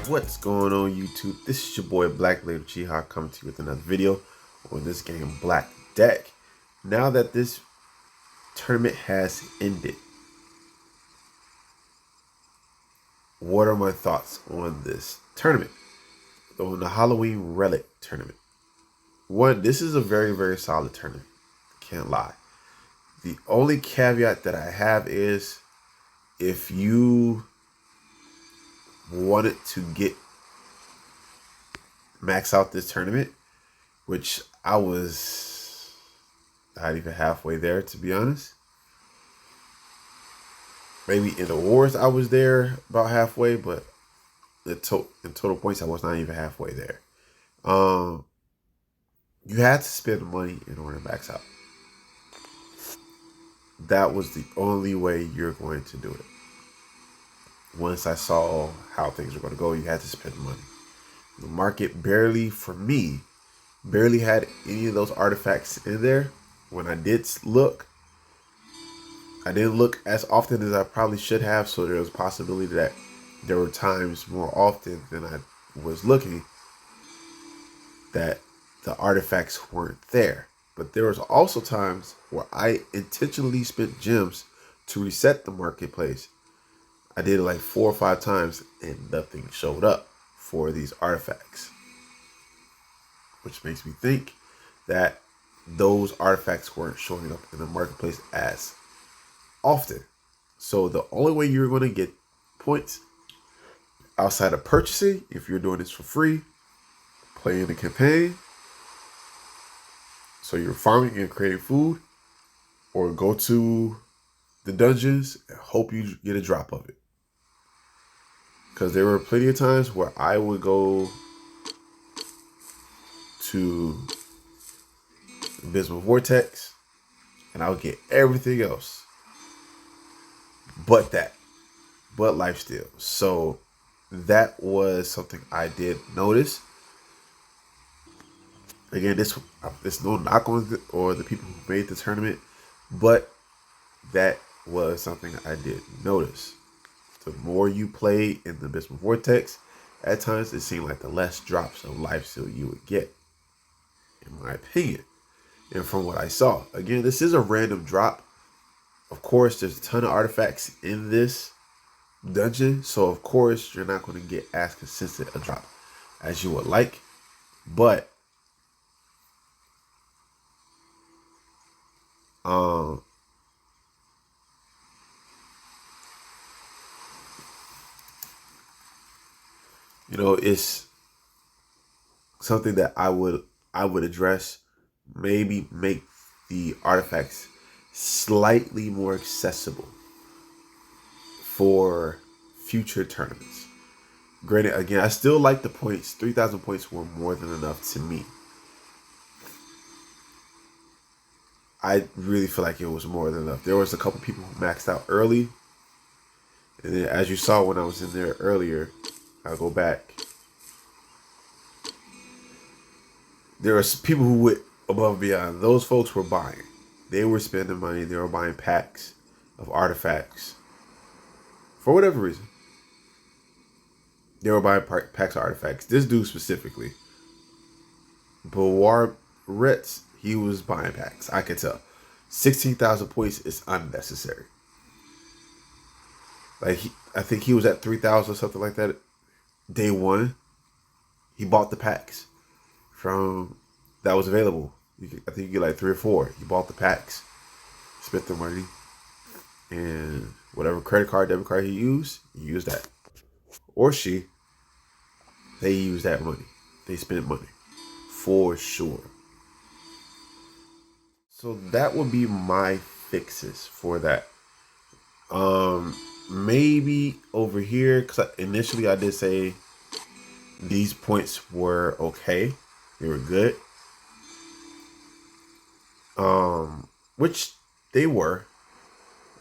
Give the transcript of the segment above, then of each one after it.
What's going on YouTube? This is your boy Black Label Jihad coming to you with another video on this game Black Deck. Now that this tournament has ended, what are my thoughts on this tournament? On the Halloween Relic tournament. One, this is a very solid tournament. Can't lie. The only caveat that I have is if you wanted to get max out this tournament, which I was not even halfway there, to be honest. Maybe in the wars I was there about halfway, but in total points I was not even halfway there. You had to spend money in order to max out. That was the only way you're going to do it. Once I saw how things were going to go, you had to spend money. The market barely had any of those artifacts in there. When I did look, I didn't look as often as I probably should have, so there was a possibility that there were times more often than I was looking that the artifacts weren't there. But there was also times where I intentionally spent gems to reset the marketplace. I did it like 4 or 5 times and nothing showed up for these artifacts, which makes me think that those artifacts weren't showing up in the marketplace as often. So the only way you're going to get points outside of purchasing, if you're doing this for free, playing the campaign, so you're farming and creating food, or go to the dungeons and hope you get a drop of it. Because there were plenty of times where I would go to Abysmal Vortex and I would get everything else but lifesteal. So that was something I did notice. Again, this no knock on the people who made the tournament, but that was something I did notice. The more you play in the Abysmal Vortex, at times it seemed like the less drops of lifesteal you would get, in my opinion. And from what I saw, again, this is a random drop. Of course, there's a ton of artifacts in this dungeon, so of course you're not going to get as consistent a drop as you would like. But it's something that I would address. Maybe make the artifacts slightly more accessible for future tournaments. Granted, again, I still like the points. 3,000 points were more than enough to me. I really feel like it was more than enough. There was a couple people who maxed out early. And then as you saw when I was in there earlier, I'll go back. There were people who went above and beyond. Those folks were buying. They were spending money. They were buying packs of artifacts. For whatever reason. They were buying packs of artifacts. This dude specifically. Bulwar Retz, he was buying packs. I could tell. 16,000 points is unnecessary. Like, I think he was at 3,000 or something like that. Day one, he bought the packs from that was available. I think you get like 3 or 4. He bought the packs, spent the money, and whatever credit card, debit card he used that. Or she, they used that money. They spent money for sure. So that would be my fixes for that. Maybe over here, because initially I did say these points were okay. They were good. Which they were.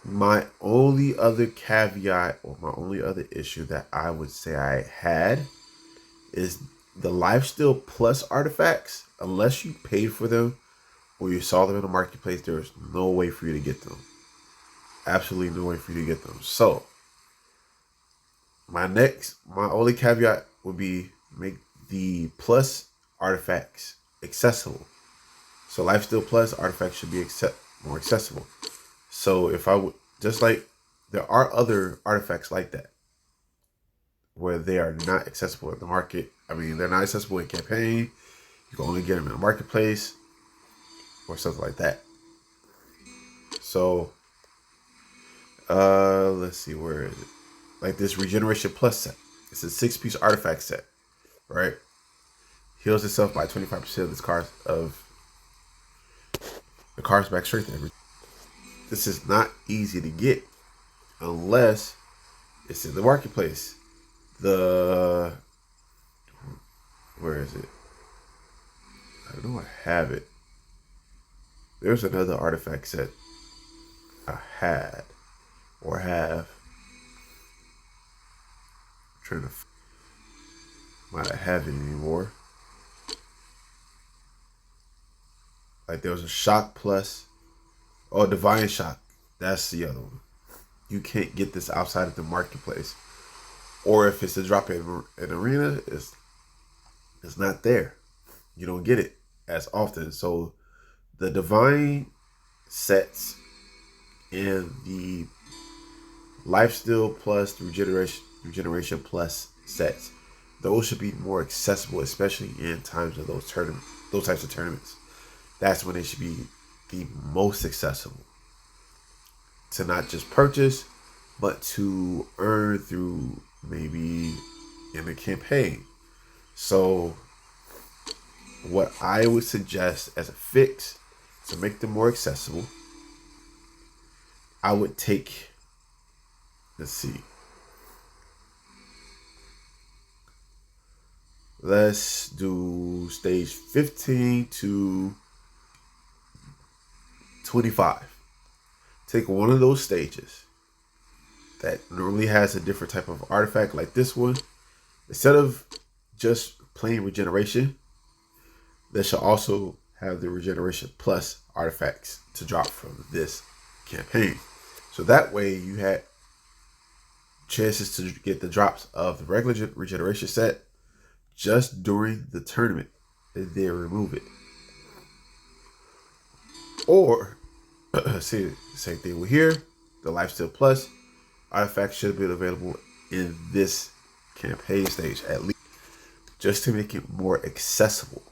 My only other caveat or my only other issue that I would say I had is the lifesteal plus artifacts. Unless you paid for them or you saw them in the marketplace, there's no way for you to get them. Absolutely no way for you to get them. So my only caveat would be make the plus artifacts accessible. So Lifesteal Plus artifacts should be more accessible. So if I would, just like there are other artifacts like that where they are not accessible in the market. I mean, they're not accessible in campaign. You can only get them in the marketplace or something like that. So, let's see, where is it? Like this Regeneration Plus set. It's a 6-piece artifact set, right? Heals itself by 25% of the card's back strength. This is not easy to get unless it's in the marketplace. Where is it? I know I have it. There's another artifact set I had or have. I'm trying to might not have it anymore. Like there was a Shock Plus. Oh, Divine Shock. That's the other one. You can't get this outside of the marketplace. Or if it's a drop in arena, it's not there. You don't get it as often. So the Divine sets and the Lifesteal Plus, the Regeneration Plus sets, those should be more accessible, especially in times of those types of tournaments. That's when they should be the most accessible to not just purchase, but to earn through maybe in the campaign. So what I would suggest as a fix to make them more accessible, I would take, let's see, let's do stage 15 to 25. Take one of those stages that normally has a different type of artifact like this one. Instead of just plain regeneration, they should also have the Regeneration Plus artifacts to drop from this campaign. So that way you had chances to get the drops of the regular regeneration set just during the tournament and then remove it. Or, see, same thing with here, the Lifesteal Plus artifact should have been available in this campaign stage at least, just to make it more accessible.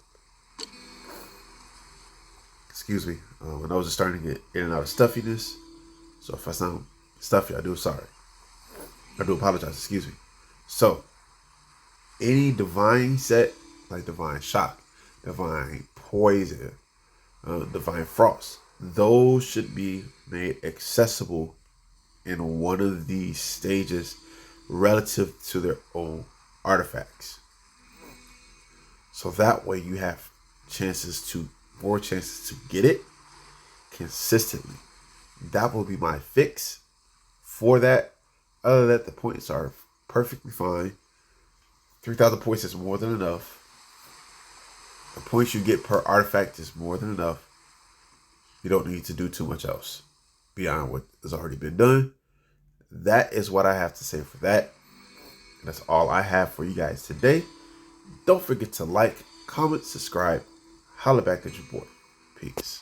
Excuse me, my nose is starting to get in and out of stuffiness, so if I sound stuffy, I do apologize, excuse me. So, any Divine set, like Divine Shock, Divine Poison, Divine Frost, those should be made accessible in one of these stages relative to their own artifacts. So that way you have more chances to get it consistently. That will be my fix for that. Other than that, the points are perfectly fine. 3,000 points is more than enough. The points you get per artifact is more than enough. You don't need to do too much else beyond what has already been done. That is what I have to say for that. And that's all I have for you guys today. Don't forget to like, comment, subscribe, holla back at your boy. Peace.